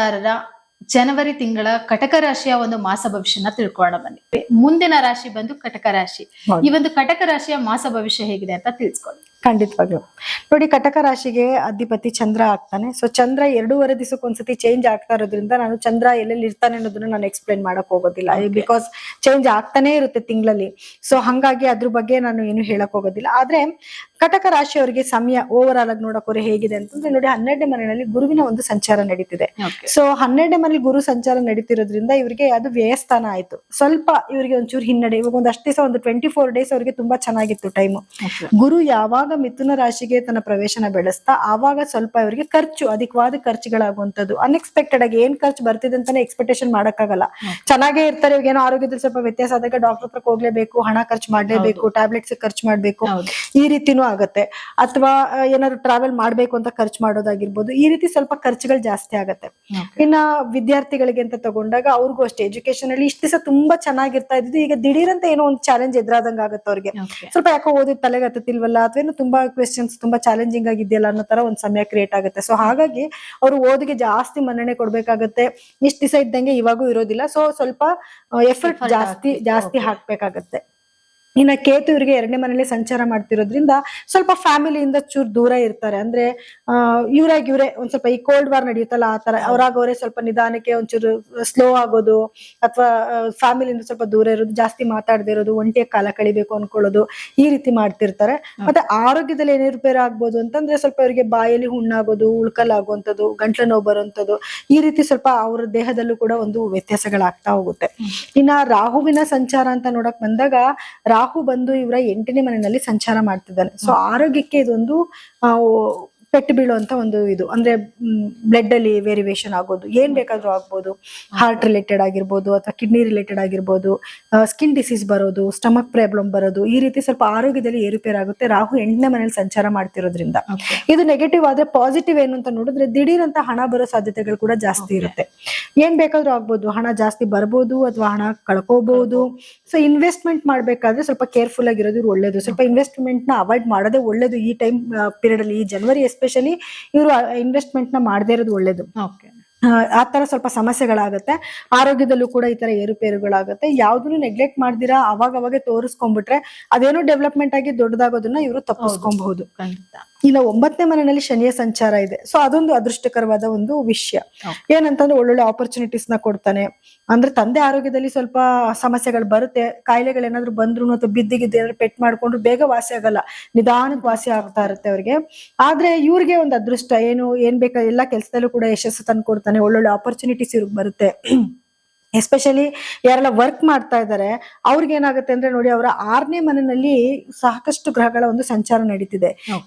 2026 ಜನವರಿ ತಿಂಗಳ ಕಟಕ ರಾಶಿಯ ಒಂದು ಮಾಸ ಭವಿಷ್ಯನ ತಿಳ್ಕೊಳ್ಳೋಣ ಬನ್ನಿ. ಮುಂದಿನ ರಾಶಿ ಬಂದು ಕಟಕ ರಾಶಿ. ಈ ಒಂದು ಕಟಕ ರಾಶಿಯ ಮಾಸ ಭವಿಷ್ಯ ಹೇಗಿದೆ ಅಂತ ತಿಳಿಸ್ಕೊಳ್ಳಿ. ಖಂಡಿತವಾಗ್ಲು ನೋಡಿ, ಕಟಕ ರಾಶಿಗೆ ಅಧಿಪತಿ ಚಂದ್ರ ಆಗ್ತಾನೆ. ಸೊ ಚಂದ್ರ 2.5 ದಿವಸಕ್ಕೊಂದ್ಸತಿ ಚೇಂಜ್ ಆಗ್ತಾ ಇರೋದ್ರಿಂದ ನಾನು ಚಂದ್ರ ಎಲ್ಲೆಲ್ಲಿ ಇರ್ತಾನೆ ಅನ್ನೋದನ್ನ ನಾನು ಎಕ್ಸ್ಪ್ಲೈನ್ ಮಾಡಕ್ ಹೋಗೋದಿಲ್ಲ. ಬಿಕಾಸ್ ಚೇಂಜ್ ಆಗ್ತಾನೆ ಇರುತ್ತೆ ತಿಂಗಳಲ್ಲಿ. ಸೊ ಹಂಗಾಗಿ ಅದ್ರ ಬಗ್ಗೆ ನಾನು ಏನು ಹೇಳಕ್ ಹೋಗೋದಿಲ್ಲ. ಆದ್ರೆ ಕಟಕ ರಾಶಿಯವರಿಗೆ ಸಮಯ ಓವರ್ ಆಲ್ ಆಗಿ ನೋಡಕೋರೆ ಹೇಗಿದೆ ಅಂತಂದ್ರೆ ನೋಡಿ, 12ನೇ ಮನೆಯಲ್ಲಿ ಗುರುವಿನ ಒಂದು ಸಂಚಾರ ನಡೀತಿದೆ. ಸೊ 12ನೇ ಮನೇಲಿ ಗುರು ಸಂಚಾರ ನಡೀತಿರೋದ್ರಿಂದ ಇವರಿಗೆ ಅದು ವ್ಯಯಸ್ಥಾನ ಆಯ್ತು. ಸ್ವಲ್ಪ ಇವರಿಗೆ ಒಂಚೂರು ಹಿನ್ನಡೆ. ಇವಾಗ ಒಂದಷ್ಟು ದಿವಸ ಒಂದು 24 ಡೇಸ್ ಅವರಿಗೆ ತುಂಬಾ ಚೆನ್ನಾಗಿತ್ತು ಟೈಮು. ಗುರು ಯಾವಾಗ ಮಿಥುನ ರಾಶಿಗೆ ತನ್ನ ಪ್ರವೇಶನ ಬೆಳೆಸ್ತಾ ಆವಾಗ ಸ್ವಲ್ಪ ಇವರಿಗೆ ಖರ್ಚು, ಅಧಿಕವಾದ ಖರ್ಚುಗಳಾಗುವಂತದ್ದು. ಅನ್ಎಕ್ಸ್ಪೆಕ್ಟೆಡ್ ಆಗಿ ಏನ್ ಖರ್ಚು ಬರ್ತಿದೆ ಅಂತಾನೆ ಎಕ್ಸ್ಪೆಕ್ಟೇಷನ್ ಮಾಡಕ್ಕಾಗಲ್ಲ. ಚೆನ್ನಾಗೇ ಇರ್ತಾರೆ, ಇವಾಗ ಏನೋ ಆರೋಗ್ಯದಲ್ಲಿ ಸ್ವಲ್ಪ ವ್ಯತ್ಯಾಸ ಆದಾಗ ಡಾಕ್ಟರ್ ಹತ್ರ ಹೋಗ್ಲೇಬೇಕು, ಹಣ ಖರ್ಚು ಮಾಡ್ಲೇಬೇಕು, ಟ್ಯಾಬ್ಲೆಟ್ಸ್ ಖರ್ಚು ಮಾಡ್ಬೇಕು, ಈ ರೀತಿನೂ ಆಗತ್ತೆ. ಅಥವಾ ಏನಾದ್ರು ಟ್ರಾವೆಲ್ ಮಾಡ್ಬೇಕು ಅಂತ ಖರ್ಚು ಮಾಡೋದಾಗಿರ್ಬೋದು. ಈ ರೀತಿ ಸ್ವಲ್ಪ ಖರ್ಚುಗಳು ಜಾಸ್ತಿ ಆಗತ್ತೆ. ಇನ್ನ ವಿದ್ಯಾರ್ಥಿಗಳಿಗೆ ಅಂತ ತಗೊಂಡಾಗ ಅವ್ರಿಗೂ ಅಷ್ಟೇ, ಎಜುಕೇಶನ್ ಅಲ್ಲಿ ಇಷ್ಟ ದಿವಸ ತುಂಬಾ ಚೆನ್ನಾಗಿರ್ತಾ ಇದ್ದು ಈಗ ದಿಢೀರಂತ ಏನೋ ಒಂದು ಚಾಲೆಂಜ್ ಎದುರಾದಂಗ ಆಗತ್ತೆ ಅವ್ರಿಗೆ. ಸ್ವಲ್ಪ ಯಾಕೋ ಓದಿದ ತಲೆಗೆ ಹತ್ತತಿಲ್ವಲ್ಲ, ಅಥವಾ ಏನು ತುಂಬಾ ಕ್ವೆಶನ್ಸ್ ತುಂಬಾ ಚಾಲೆಂಜಿಂಗ್ ಆಗಿದೆಯಲ್ಲ ಅನ್ನೋ ತರ ಒಂದು ಸಮಯ ಕ್ರಿಯೇಟ್ ಆಗುತ್ತೆ. ಸೊ ಹಾಗಾಗಿ ಅವರು ಓದಿಗೆ ಜಾಸ್ತಿ ಮನ್ನಣೆ ಕೊಡ್ಬೇಕಾಗತ್ತೆ. ಇಷ್ಟ ದಿವಸ ಇದ್ದಂಗೆ ಇವಾಗೂ ಇರೋದಿಲ್ಲ. ಸೊ ಸ್ವಲ್ಪ ಎಫರ್ಟ್ ಜಾಸ್ತಿ ಹಾಕ್ಬೇಕಾಗತ್ತೆ. ಇನ್ನ ಕೇತು ಇವರಿಗೆ 2ನೇ ಮನೇಲಿ ಸಂಚಾರ ಮಾಡ್ತಿರೋದ್ರಿಂದ ಸ್ವಲ್ಪ ಫ್ಯಾಮಿಲಿಯಿಂದ ಚೂರ್ ದೂರ ಇರ್ತಾರೆ. ಅಂದ್ರೆ ಇವ್ರೇ ಒಂದ್ ಸ್ವಲ್ಪ ಈ ಕೋಲ್ಡ್ ವಾರ್ ನಡೆಯುತ್ತಲ್ಲ ಆ ತರ ಅವ್ರಾಗವ್ರೆ ಸ್ವಲ್ಪ ನಿಧಾನಕ್ಕೆ ಒಂಚೂರು ಸ್ಲೋ ಆಗೋದು, ಅಥವಾ ಫ್ಯಾಮಿಲಿಯಿಂದ ಸ್ವಲ್ಪ ದೂರ ಇರೋದು, ಜಾಸ್ತಿ ಮಾತಾಡದೇ ಇರೋದು, ಒಂಟಿಯಾಗಿ ಕಾಲ ಕಳಿಬೇಕು ಅನ್ಕೊಳ್ಳೋದು, ಈ ರೀತಿ ಮಾಡ್ತಿರ್ತಾರೆ. ಮತ್ತೆ ಆರೋಗ್ಯದಲ್ಲಿ ಏನಿರ್ಪೇರ್ ಆಗ್ಬೋದು ಅಂತಂದ್ರೆ ಸ್ವಲ್ಪ ಇವರಿಗೆ ಬಾಯಲ್ಲಿ ಹುಣ್ಣಾಗೋದು, ಉಳ್ಕಲಾಗುವಂಥದ್ದು, ಗಂಟ್ಲು ನೋವು ಬರುವಂಥದ್ದು, ಈ ರೀತಿ ಸ್ವಲ್ಪ ಅವ್ರ ದೇಹದಲ್ಲೂ ಕೂಡ ಒಂದು ವ್ಯತ್ಯಾಸಗಳಾಗ್ತಾ ಹೋಗುತ್ತೆ. ಇನ್ನ ರಾಹುವಿನ ಸಂಚಾರ ಅಂತ ನೋಡಕ್ ಬಂದಾಗ ರಾಹು ಬಂದು ಇವರ 8ನೇ ಮನೆಯಲ್ಲಿ ಸಂಚಾರ ಮಾಡ್ತಿದ್ದಾನೆ. ಸೊ ಆರೋಗ್ಯಕ್ಕೆ ಇದೊಂದು ಪೆಟ್ಟು ಬೀಳುವಂತ ಒಂದು ಇದು. ಅಂದ್ರೆ ಬ್ಲಡ್ ಅಲ್ಲಿ ವೇರಿಯೇಷನ್ ಆಗೋದು, ಏನ್ ಬೇಕಾದ್ರೂ ಆಗ್ಬೋದು. ಹಾರ್ಟ್ ರಿಲೇಟೆಡ್ ಆಗಿರ್ಬೋದು, ಅಥವಾ ಕಿಡ್ನಿ ರಿಲೇಟೆಡ್ ಆಗಿರ್ಬೋದು, ಸ್ಕಿನ್ ಡಿಸೀಸ್ ಬರೋದು, ಸ್ಟಮಕ್ ಪ್ರಾಬ್ಲಮ್ ಬರೋದು, ಈ ರೀತಿ ಸ್ವಲ್ಪ ಆರೋಗ್ಯದಲ್ಲಿ ಏರುಪೇರಾಗುತ್ತೆ ರಾಹು 8ನೇ ಮನೇಲಿ ಸಂಚಾರ ಮಾಡ್ತಿರೋದ್ರಿಂದ. ಇದು ನೆಗೆಟಿವ್. ಆದ್ರೆ ಪಾಸಿಟಿವ್ ಏನು ಅಂತ ನೋಡಿದ್ರೆ ದಿಢೀರಂತ ಹಣ ಬರೋ ಸಾಧ್ಯತೆಗಳು ಕೂಡ ಜಾಸ್ತಿ ಇರುತ್ತೆ. ಏನ್ ಬೇಕಾದ್ರೂ ಆಗ್ಬೋದು, ಹಣ ಜಾಸ್ತಿ ಬರ್ಬೋದು ಅಥವಾ ಹಣ ಕಳ್ಕೋಬಹುದು. ಸೊ ಇನ್ವೆಸ್ಟ್ಮೆಂಟ್ ಮಾಡ್ಬೇಕಾದ್ರೆ ಸ್ವಲ್ಪ ಕೇರ್ಫುಲ್ ಆಗಿರೋದು ಒಳ್ಳೇದು. ಸ್ವಲ್ಪ ಇನ್ವೆಸ್ಟ್ಮೆಂಟ್ ನ ಅವಾಯ್ಡ್ ಮಾಡೋದೇ ಒಳ್ಳೇದು ಈ ಟೈಮ್ ಪೀರಿಯಡ್ ಅಲ್ಲಿ. ಈ ಜನವರಿ ಎಸ್ಪೆಷಲಿ ಇವರು ಇನ್ವೆಸ್ಟ್ಮೆಂಟ್ ನ ಮಾಡದೇ ಇರೋದು ಒಳ್ಳೇದು. ಆ ತರ ಸ್ವಲ್ಪ ಸಮಸ್ಯೆಗಳಾಗತ್ತೆ. ಆರೋಗ್ಯದಲ್ಲೂ ಕೂಡ ಈ ತರ ಏರುಪೇರುಗಳಾಗತ್ತೆ. ಯಾವ್ದನ್ನು ನೆಗ್ಲೆಕ್ಟ್ ಮಾಡ್ದಿರಾ ಅವಾಗ ತೋರಿಸ್ಕೊಂಡ್ಬಿಟ್ರೆ ಅದೇನೋ ಡೆವಲಪ್ಮೆಂಟ್ ಆಗಿ ದೊಡ್ಡದಾಗೋದನ್ನ ಇವರು ತಪ್ಪಿಸ್ಕೊಬಹುದು. ಇನ್ನು 9ನೇ ಮನೆಯಲ್ಲಿ ಶನಿಯ ಸಂಚಾರ ಇದೆ. ಸೊ ಅದೊಂದು ಅದೃಷ್ಟಕರವಾದ ಒಂದು ವಿಷಯ. ಏನಂತಂದ್ರೆ ಒಳ್ಳೊಳ್ಳೆ ಆಪರ್ಚುನಿಟೀಸ್ ನ ಕೊಡ್ತಾನೆ. ಅಂದ್ರೆ ತಂದೆ ಆರೋಗ್ಯದಲ್ಲಿ ಸ್ವಲ್ಪ ಸಮಸ್ಯೆಗಳು ಬರುತ್ತೆ. ಕಾಯಿಲೆಗಳೇನಾದ್ರು ಬಂದ್ರು ಅಥವಾ ಬಿದ್ದಿಗಿದ್ದು ಏನಾದ್ರು ಪೆಟ್ ಮಾಡ್ಕೊಂಡ್ರು ಬೇಗ ವಾಸಿ ಆಗಲ್ಲ, ನಿಧಾನಕ್ಕೆ ವಾಸಿ ಆಗ್ತಾ ಇರುತ್ತೆ ಅವ್ರಿಗೆ. ಆದ್ರೆ ಇವ್ರಿಗೆ ಒಂದು ಅದೃಷ್ಟ ಏನ್ ಬೇಕಾ ಎಲ್ಲಾ ಕೆಲ್ಸದಲ್ಲೂ ಕೂಡ ಯಶಸ್ಸು ತಂದು ಕೊಡ್ತಾನೆ. ಒಳ್ಳೊಳ್ಳೆ ಆಪರ್ಚುನಿಟೀಸ್ ಇವ್ರಿಗೆ ಬರುತ್ತೆ. ಎಸ್ಪೆಷಲಿ ಯಾರೆಲ್ಲ ವರ್ಕ್ ಮಾಡ್ತಾ ಇದ್ದಾರೆ ಅವ್ರಿಗೆ ಏನಾಗುತ್ತೆ ಅಂದ್ರೆ ನೋಡಿ, ಅವರ 6ನೇ ಮನೆಯಲ್ಲಿ ಸಾಕಷ್ಟು ಗ್ರಹಗಳ ಒಂದು ಸಂಚಾರ ನಡೀತಿದೆ.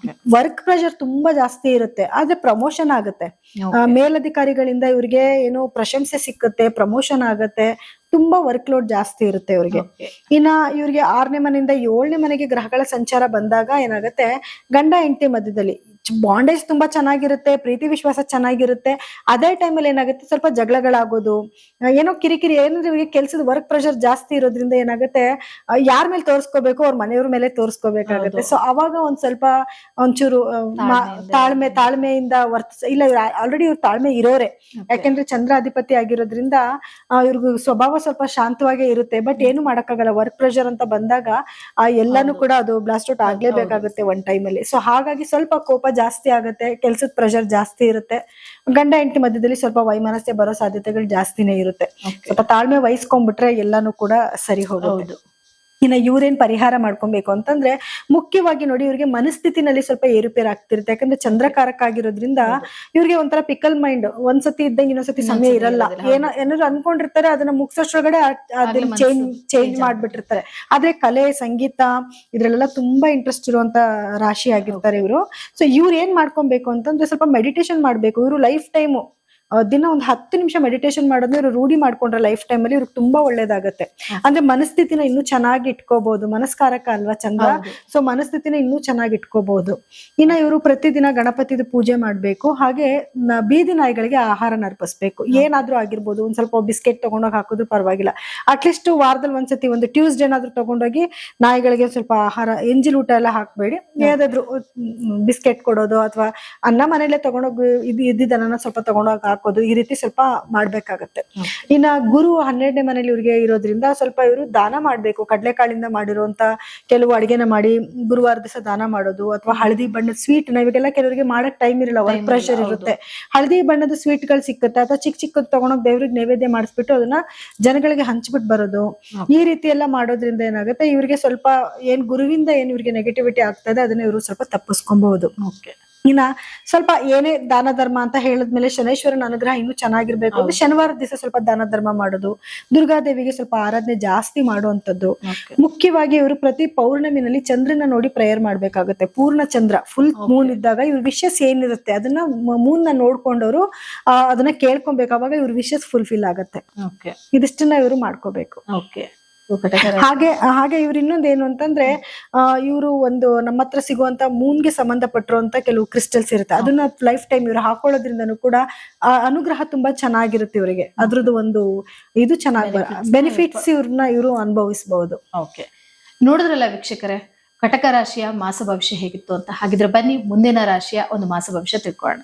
ವರ್ಕ್ ಪ್ರೆಷರ್ ತುಂಬಾ ಜಾಸ್ತಿ ಇರುತ್ತೆ. ಆದ್ರೆ ಪ್ರಮೋಷನ್ ಆಗುತ್ತೆ. ಮೇಲಧಿಕಾರಿಗಳಿಂದ ಇವ್ರಿಗೆ ಏನೋ ಪ್ರಶಂಸೆ ಸಿಕ್ಕುತ್ತೆ, ಪ್ರಮೋಷನ್ ಆಗತ್ತೆ. ತುಂಬಾ ವರ್ಕ್ ಲೋಡ್ ಜಾಸ್ತಿ ಇರುತ್ತೆ ಇವ್ರಿಗೆ. ಇನ್ನ ಇವ್ರಿಗೆ 6ನೇ ಮನೆಯಿಂದ 7ನೇ ಮನೆಗೆ ಗ್ರಹಗಳ ಸಂಚಾರ ಬಂದಾಗ ಏನಾಗುತ್ತೆ, ಗಂಡ ಹೆಂಡತಿ ಮಧ್ಯದಲ್ಲಿ ಬಾಂಡೇಜ್ ತುಂಬಾ ಚೆನ್ನಾಗಿರುತ್ತೆ, ಪ್ರೀತಿ ವಿಶ್ವಾಸ ಚೆನ್ನಾಗಿರುತ್ತೆ. ಅದೇ ಟೈಮಲ್ಲಿ ಏನಾಗುತ್ತೆ, ಸ್ವಲ್ಪ ಜಗಳಗಳಾಗೋದು, ಏನೋ ಕಿರಿಕಿರಿ. ಏನಂದ್ರೆ ಇವ್ರಿಗೆ ಕೆಲ್ಸದ ವರ್ಕ್ ಪ್ರೆಷರ್ ಜಾಸ್ತಿ ಇರೋದ್ರಿಂದ ಏನಾಗುತ್ತೆ, ಯಾರ ಮೇಲೆ ತೋರ್ಸ್ಕೋಬೇಕು ಅವ್ರ ಮನೆಯವ್ರ ಮೇಲೆ ತೋರ್ಸ್ಕೋಬೇಕಾಗತ್ತೆ. ಸೊ ಅವಾಗ ಒಂದ್ ಸ್ವಲ್ಪ ಒಂಚೂರು ತಾಳ್ಮೆಯಿಂದ ಇಲ್ಲ, ಆಲ್ರೆಡಿ ಇವ್ರು ತಾಳ್ಮೆ ಇರೋರೆ. ಯಾಕೆಂದ್ರೆ ಚಂದ್ರ ಅಧಿಪತಿ ಆಗಿರೋದ್ರಿಂದ ಇವ್ರಿಗೂ ಸ್ವಭಾವ ಸ್ವಲ್ಪ ಶಾಂತವಾಗೇ ಇರುತ್ತೆ. ಬಟ್ ಏನು ಮಾಡಕ್ಕಾಗಲ್ಲ, ವರ್ಕ್ ಪ್ರೆಷರ್ ಅಂತ ಬಂದಾಗ ಎಲ್ಲಾನು ಕೂಡ ಅದು ಬ್ಲಾಸ್ಟ್ ಔಟ್ ಆಗ್ಲೇಬೇಕಾಗುತ್ತೆ ಒಂದ್ ಟೈಮಲ್ಲಿ. ಸೊ ಹಾಗಾಗಿ ಸ್ವಲ್ಪ ಕೋಪ ಜಾಸ್ತಿ ಆಗುತ್ತೆ, ಕೆಲ್ಸದ ಪ್ರೆಷರ್ ಜಾಸ್ತಿ ಇರುತ್ತೆ. ಗಂಡ ಹೆಂಡತಿ ಮಧ್ಯದಲ್ಲಿ ಸ್ವಲ್ಪ ವೈಮನಸ್ಸೆ ಬರೋ ಸಾಧ್ಯತೆಗಳು ಜಾಸ್ತಿನೇ ಇರುತ್ತೆ. ಸ್ವಲ್ಪ ತಾಳ್ಮೆ ವಹಿಸ್ಕೊಂಡ್ಬಿಟ್ರೆ ಎಲ್ಲಾನು ಕೂಡ ಸರಿ ಹೋಗುತ್ತೆ. ಇನ್ನ ಇವ್ರೇನ್ ಪರಿಹಾರ ಮಾಡ್ಕೊಬೇಕು ಅಂತಂದ್ರೆ ಮುಖ್ಯವಾಗಿ ನೋಡಿ, ಇವ್ರಿಗೆ ಮನಸ್ಥಿತಿನಲ್ಲಿ ಸ್ವಲ್ಪ ಏರುಪೇರು ಆಗ್ತಿರುತ್ತೆ. ಯಾಕಂದ್ರೆ ಚಂದ್ರಕಾರಕ ಆಗಿರೋದ್ರಿಂದ ಇವ್ರಿಗೆ ಒಂಥರ ಪಿಕಲ್ ಮೈಂಡ್. ಒಂದ್ಸತಿ ಇದ್ದಂಗೆ ಇನ್ನೊಂದ್ಸತಿ ಸಮಯ ಇರಲ್ಲ. ಏನಾದ್ರು ಅನ್ಕೊಂಡಿರ್ತಾರೆ, ಅದನ್ನ ಮುಗಿಸೋಷ್ಟ್ರೊಳಗಡೆ ಅದನ್ನ ಚೇಂಜ್ ಮಾಡ್ಬಿಟ್ಟಿರ್ತಾರೆ. ಆದ್ರೆ ಕಲೆ, ಸಂಗೀತ ಇದ್ರಲ್ಲೆಲ್ಲ ತುಂಬಾ ಇಂಟ್ರೆಸ್ಟ್ ಇರುವಂತ ರಾಶಿ ಆಗಿರ್ತಾರೆ ಇವರು. ಸೊ ಇವ್ರು ಏನ್ ಮಾಡ್ಕೊಬೇಕು ಅಂತಂದ್ರೆ ಸ್ವಲ್ಪ ಮೆಡಿಟೇಷನ್ ಮಾಡ್ಬೇಕು. ಇವರು ಲೈಫ್ ಟೈಮು ದಿನ ಒಂದು 10 ನಿಮಿಷ ಮೆಡಿಟೇಷನ್ ಮಾಡೋದು ಇವ್ರು ರೂಢಿ ಮಾಡ್ಕೊಂಡ್ರೆ ಲೈಫ್ ಟೈಮ್ ಅಲ್ಲಿ ಇವ್ರಿಗೆ ತುಂಬಾ ಒಳ್ಳೇದಾಗತ್ತೆ. ಅಂದ್ರೆ ಮನಸ್ಥಿತಿನ ಇನ್ನೂ ಚೆನ್ನಾಗಿ ಇಟ್ಕೋಬಹುದು. ಮನಸ್ಕಾರಕ ಅಲ್ವಾ ಚಂದ್ರ, ಸೊ ಮನಸ್ಥಿತಿನ ಇನ್ನೂ ಚೆನ್ನಾಗಿ ಇಟ್ಕೋಬಹುದು. ಇನ್ನ ಇವರು ಪ್ರತಿದಿನ ಗಣಪತಿದ ಪೂಜೆ ಮಾಡ್ಬೇಕು. ಹಾಗೆ ಬೀದಿ ನಾಯಿಗಳಿಗೆ ಆಹಾರ ಅರ್ಪಿಸ್ಬೇಕು. ಏನಾದ್ರೂ ಆಗಿರ್ಬೋದು, ಒಂದ್ ಸ್ವಲ್ಪ ಬಿಸ್ಕೆಟ್ ತಗೊಂಡೋಗಿ ಹಾಕಿದ್ರು ಪರವಾಗಿಲ್ಲ. ಅಟ್ಲೀಸ್ಟ್ ವಾರದಲ್ಲಿ ಒಂದ್ಸತಿ ಒಂದು ಟ್ಯೂಸ್ಡೇ ಏನಾದ್ರು ತಗೊಂಡೋಗಿ ನಾಯಿಗಳಿಗೆ ಸ್ವಲ್ಪ ಆಹಾರ, ಎಂಜಿಲ್ ಊಟ ಎಲ್ಲ ಹಾಕ್ಬೇಡಿ. ಯಾವ್ದಾದ್ರು ಬಿಸ್ಕೆಟ್ ಕೊಡೋದು, ಅಥವಾ ಅನ್ನ ಮನೇಲೆ ತಗೊಂಡೋಗಿ ಇದ್ದಿದ್ದನ್ನ ಸ್ವಲ್ಪ ತಗೊಂಡೋಗಿ ಹಾಕೋದು ಈ ರೀತಿ ಸ್ವಲ್ಪ ಮಾಡ್ಬೇಕಾಗತ್ತೆ. ಇನ್ನ ಗುರು 12ನೇ ಮನೇಲಿ ಇವ್ರಿಗೆ ಇರೋದ್ರಿಂದ ಸ್ವಲ್ಪ ಇವರು ದಾನ ಮಾಡ್ಬೇಕು. ಕಡಲೆಕಾಳಿಂದ ಮಾಡಿರುವಂತ ಕೆಲವು ಅಡಿಗೆನ ಮಾಡಿ ಗುರುವಾರ ದಿವಸ ದಾನ ಮಾಡೋದು, ಅಥವಾ ಹಳದಿ ಬಣ್ಣದ ಸ್ವೀಟ್ ಇವಾಗೆಲ್ಲ ಕೆಲವರಿಗೆ ಮಾಡಕ್ ಟೈಮ್ ಇರಲ್ಲ, ವರ್ಕ್ ಪ್ರೆಷರ್ ಇರುತ್ತೆ. ಹಳದಿ ಬಣ್ಣದ ಸ್ವೀಟ್ ಗಳು ಸಿಕ್ಕುತ್ತೆ, ಅಥವಾ ಚಿಕ್ಕ ಚಿಕ್ಕದ್ ತಗೊಂಡೋಗಿ ದೇವ್ರಿಗೆ ನೈವೇದ್ಯ ಮಾಡಿಸ್ಬಿಟ್ಟು ಅದನ್ನ ಜನಗಳಿಗೆ ಹಂಚ್ಬಿಟ್ಟು ಬರೋದು. ಈ ರೀತಿ ಎಲ್ಲ ಮಾಡೋದ್ರಿಂದ ಏನಾಗುತ್ತೆ, ಇವ್ರಿಗೆ ಸ್ವಲ್ಪ ಏನ್ ಗುರುವಿಂದ ಏನ್ ಇವ್ರಿಗೆ ನೆಗೆಟಿವಿಟಿ ಆಗ್ತದೆ ಅದನ್ನ ಇವರು ಸ್ವಲ್ಪ ತಪ್ಪಿಸ್ಕೊಬಹುದು. ಇನ್ನ ಸ್ವಲ್ಪ ಏನೇ ದಾನ ಧರ್ಮ ಅಂತ ಹೇಳಿದ್ಮೇಲೆ ಶನೇಶ್ವರನ ಅನುಗ್ರಹ ಇನ್ನೂ ಚೆನ್ನಾಗಿರ್ಬೇಕು ಅಂದ್ರೆ ಶನಿವಾರ ದಿವಸ ಸ್ವಲ್ಪ ದಾನ ಧರ್ಮ ಮಾಡೋದು, ದುರ್ಗಾದೇವಿಗೆ ಸ್ವಲ್ಪ ಆರಾಧನೆ ಜಾಸ್ತಿ ಮಾಡುವಂತದ್ದು. ಮುಖ್ಯವಾಗಿ ಇವರು ಪ್ರತಿ ಪೌರ್ಣಮಿನಲ್ಲಿ ಚಂದ್ರನ ನೋಡಿ ಪ್ರೇಯರ್ ಮಾಡ್ಬೇಕಾಗುತ್ತೆ. ಪೂರ್ಣ ಚಂದ್ರ ಫುಲ್ ಮೂನ್ ಇದ್ದಾಗ ಇವ್ರ ವಿಶಸ್ ಏನಿರುತ್ತೆ ಅದನ್ನ ಮೂನ್ ನ ನೋಡ್ಕೊಂಡವರು ಅದನ್ನ ಕೇಳ್ಕೊಬೇಕು. ಅವಾಗ ಇವ್ರ ವಿಶಸ್ ಫುಲ್ಫಿಲ್ ಆಗತ್ತೆ. ಇದಿಷ್ಟನ್ನ ಇವರು ಮಾಡ್ಕೋಬೇಕು. ಹಾಗೆ ಇವ್ರು ಇನ್ನೊಂದ್ ಏನು ಅಂತಂದ್ರೆ ಇವರು ಒಂದು ನಮ್ಮ ಹತ್ರ ಸಿಗುವಂತ ಮೂನ್ಗೆ ಸಂಬಂಧಪಟ್ಟಿರುವಂತ ಕೆಲವು ಕ್ರಿಸ್ಟಲ್ಸ್ ಇರುತ್ತೆ, ಅದನ್ನ ಲೈಫ್ ಟೈಮ್ ಇವ್ರು ಹಾಕೊಳ್ಳೋದ್ರಿಂದನೂ ಕೂಡ ಅನುಗ್ರಹ ತುಂಬಾ ಚೆನ್ನಾಗಿರುತ್ತೆ ಇವರಿಗೆ. ಅದ್ರದ್ದು ಒಂದು ಇದು ಚೆನ್ನಾಗಿ ಬೆನಿಫಿಟ್ಸ್ ಇವರು ಅನುಭವಿಸಬಹುದು. ನೋಡಿದ್ರಲ್ಲ ವೀಕ್ಷಕರೇ, ಕಟಕ ರಾಶಿಯ ಮಾಸ ಭವಿಷ್ಯ ಹೇಗಿತ್ತು ಅಂತ. ಹಾಗಿದ್ರೆ ಬನ್ನಿ ಮುಂದಿನ ರಾಶಿಯ ಒಂದು ಮಾಸ ಭವಿಷ್ಯ ತಿಳ್ಕೊಳ್ಳೋಣ.